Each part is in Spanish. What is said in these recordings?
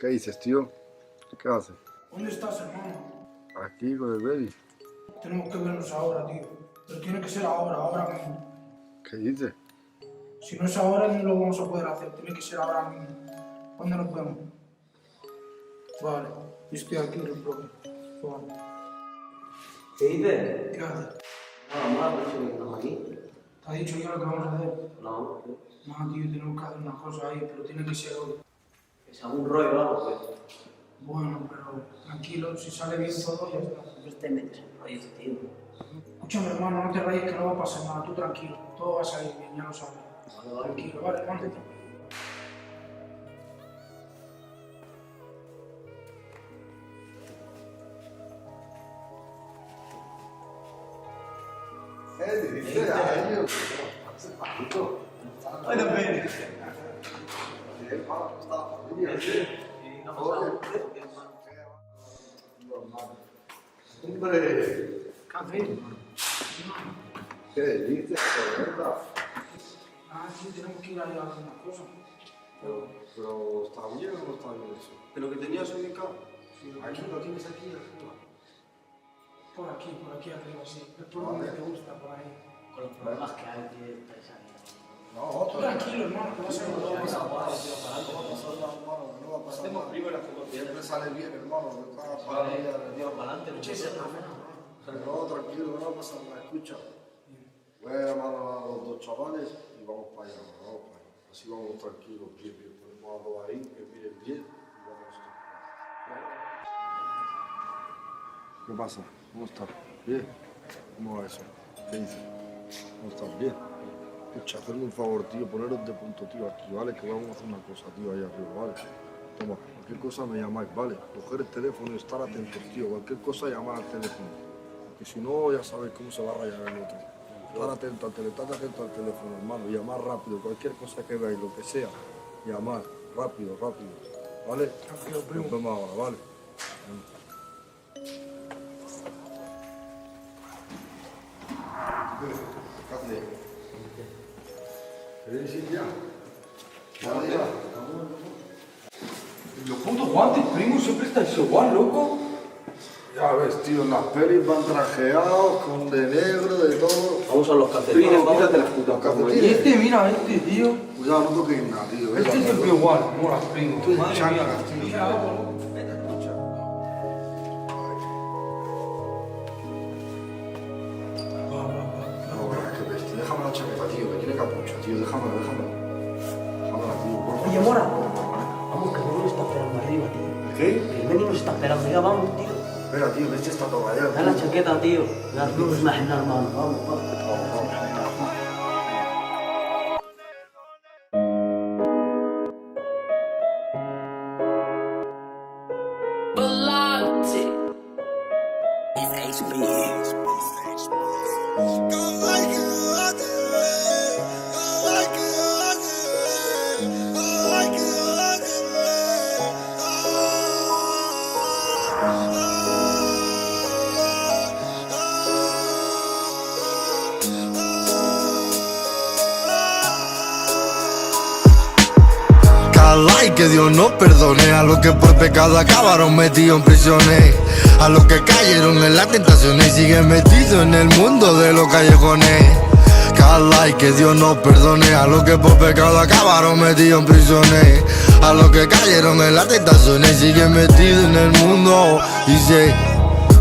¿Qué dices, tío? ¿Qué haces? ¿Dónde estás, hermano? Aquí con el baby. Tenemos que vernos ahora, tío. Pero tiene que ser ahora mismo. ¿Qué dices? Si no es ahora, no lo vamos a poder hacer. Tiene que ser ahora mismo. ¿Cuándo nos vemos? Vale, yo estoy aquí, no hay problema. Vale. ¿Qué dices? ¿Qué haces? Nada más, no sé qué estamos aquí. ¿Te ha dicho ya lo que vamos a hacer? No, No, tío, tenemos que hacer una cosa ahí, pero tiene que ser hoy. que sea un rollo o algo, pues. Bueno, pero tranquilo, si sale bien todo, ya está. No te metes en rollos, tío. Escúchame, hermano, no te rayes que no va a pasar nada. Tú tranquilo, todo va a salir bien, ya lo sabes. Vale. Tranquilo, vale, hermano. Bueno, ven. Hombre, Café. ¿qué dices? ¿Verdad? Ah, sí, tenemos que ir a hacer una cosa. Pero ¿está bien o no está bien eso? ¿De lo que tenías ubicado? Aquí lo tienes aquí arriba. Por aquí arriba, sí. Es por donde te gusta, por ahí. Con los problemas que hay, tío, estáis ahí. No, Tú tranquilo, hermano, que va a ser todo. No va a pasar nada. Siempre sale bien, hermano. Para la vida de Dios. No, tranquilo, no va a pasar nada. Escucha. Voy a llamar a los dos chavales y vamos para allá. Así vamos tranquilos, bien. Ponemos a dos ahí, que miren bien y vamos a... ¿Qué pasa? ¿Cómo estás? ¿Bien? ¿Cómo va eso? ¿Qué dices? ¿Cómo estás? ¿Bien? Escucha, hacerme un favor, tío, poneros de punto, tío, aquí, ¿vale? Que vamos a hacer una cosa, tío, ahí arriba, ¿vale? Toma, cualquier cosa me llamáis, ¿vale? Coger el teléfono y estar atentos, tío. Cualquier cosa llamar al teléfono. Porque si no, ya sabéis cómo se va a rayar el otro. Estar atento al teléfono, hermano. Llamar rápido, cualquier cosa que veáis, lo que sea. Llamar, rápido, ¿vale? Nos vemos ahora, ¿vale? ¿Qué haces? ¿Queréis ir ya? ¿Ya? Los putos guantes, primo, siempre estáis igual, loco. Ya ves, tío, en las pelis van trajeados, con de negro, de todo. Vamos a los calcetines, Primo, vamos. quítate las putas calcetines. Y este, mira, tío. Cuidado, no toquéis nada, tío. Este siempre igual, mola, primo. Madre mía. Chanclas, tío. No, qué bestia. Déjame la chaqueta, tío, que tiene capucha, tío. Déjamela. Déjamela, tío, por favor. Oye, Mora, vamos, que el Benny nos está esperando arriba, tío. ¿Qué? Que el Benny nos está esperando, ya vamos, tío. Espera, tío, que este está todo rayado. Da la chaqueta, tío. Ya, no nos imaginar, hermano. Vamos. Volante. It's HB. Y que Dios no perdone a los que por pecado acabaron metidos en prisiones, a los que cayeron en las tentaciones y siguen metidos en el mundo de los callejones. Cala y que Dios no perdone a los que por pecado acabaron metidos en prisiones, a los que cayeron en las tentaciones y siguen metidos en el mundo. Dice,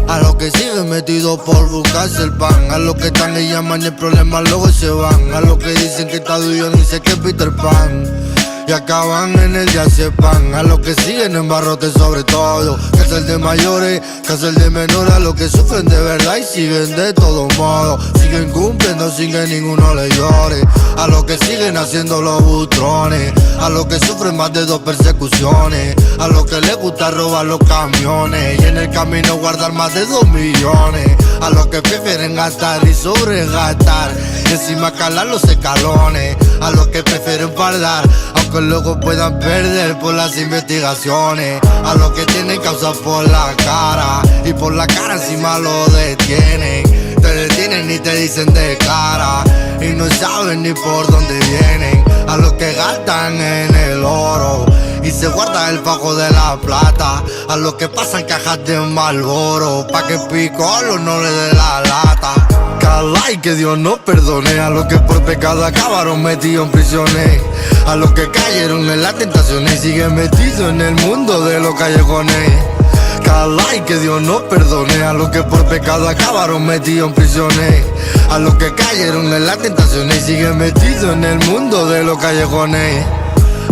a los que siguen metidos por buscarse el pan, a los que están y llaman el problema luego se van, a los que dicen que está duro y sé que es Peter Pan y acaban en el ya sepan, a los que siguen en barrotes sobre todo, que es el de mayores, que es el de menores, a los que sufren de verdad y siguen de todos modos, siguen cumpliendo sin que ninguno le llore, a los que siguen haciendo los butrones, a los que sufren más de 2 persecuciones, a los que les gusta robar los camiones y en el camino guardar más de 2 millones, a los que prefieren gastar y sobregastar y encima calar los escalones, a los que prefieren fardar aunque luego puedan perder por las investigaciones, a los que tienen causas por la cara y por la cara encima lo detienen, te detienen y te dicen de cara y no saben ni por dónde vienen, a los que gastan en el oro y se guarda el fajo de la plata. A los que pasan cajas de Marlboro, pa' que Piccolo no le dé la lata. Cala y que Dios nos perdone a los que por pecado acabaron metidos en prisiones, a los que cayeron en las tentaciones y siguen metidos en el mundo de los callejones. Cala y que Dios nos perdone a los que por pecado acabaron metidos en prisiones, a los que cayeron en las tentaciones y siguen metidos en el mundo de los callejones.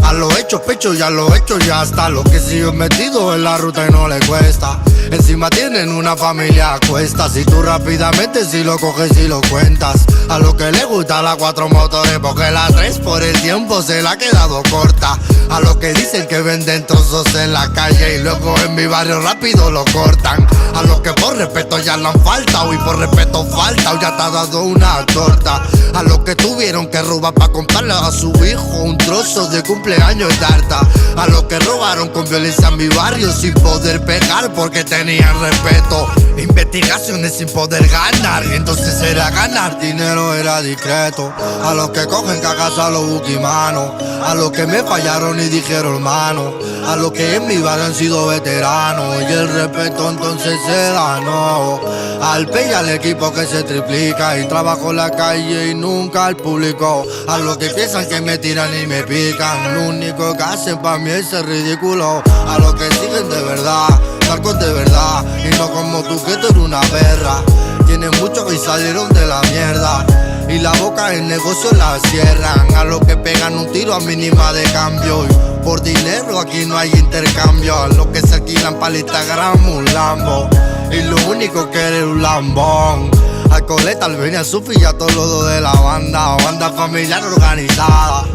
A los hechos pechos y a los hechos ya está, los que siguen metidos en la ruta y no les cuesta. Encima tienen una familia a cuestas, y tú rápidamente si lo coges y lo cuentas. A los que les gusta la 4 motores porque la 3 por el tiempo se la ha quedado corta. A los que dicen que venden trozos en la calle y luego en mi barrio rápido lo cortan. A los que por respeto ya lo han faltado y por respeto falta ya te ha dado una torta. A los que tuvieron que robar para comprarle a su hijo un trozo de cumpleaños de tarta. A los que robaron con violencia en mi barrio sin poder pegar porque tenían respeto. Investigaciones sin poder ganar, y entonces era ganar dinero, era discreto. A los que cogen cagas a los buquimanos, a los que me fallaron y dijeron hermano, a los que en mi barrio han sido veteranos y el respeto entonces se ganó. Al P y al equipo que se triplica y trabajo en la calle y nunca al público. A los que piensan que me tiran y me pican, lo único que hacen pa' mí es ser ridículo. A los que siguen de verdad, narcos de verdad, y no como tú que tú eres una perra. Tienen muchos y salieron de la mierda, y la boca en negocio la cierran. A los que pegan un tiro a mínima de cambio, y por dinero aquí no hay intercambio. A los que se alquilan para el Instagram un Lambo, y lo único que eres un lambón. Alcoleta, Albenia, Sufi y a todos los de la banda, banda familiar organizada.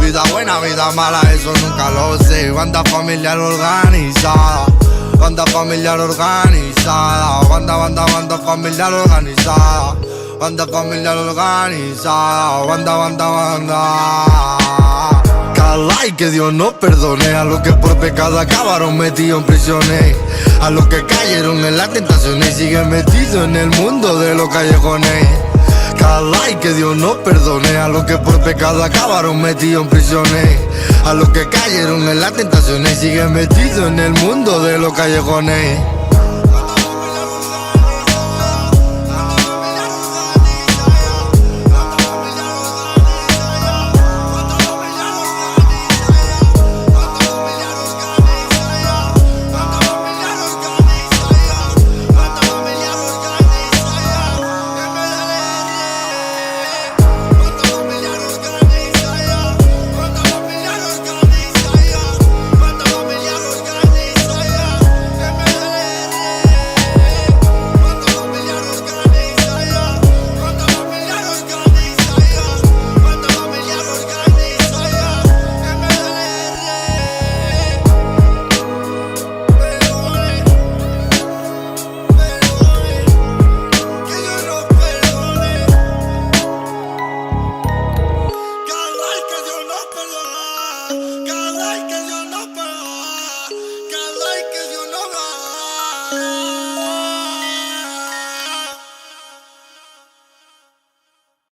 Vida buena, vida mala, eso nunca lo sé. Banda familiar organizada, banda familiar organizada, banda familiar organizada, banda familiar organizada, banda. Cala y que Dios nos perdone a los que por pecado acabaron metidos en prisiones, a los que cayeron en las tentaciones y siguen metidos en el mundo de los callejones. Cala y que Dios nos perdone a los que por pecado acabaron metidos en prisiones, a los que cayeron en las tentaciones y siguen metidos en el mundo de los callejones.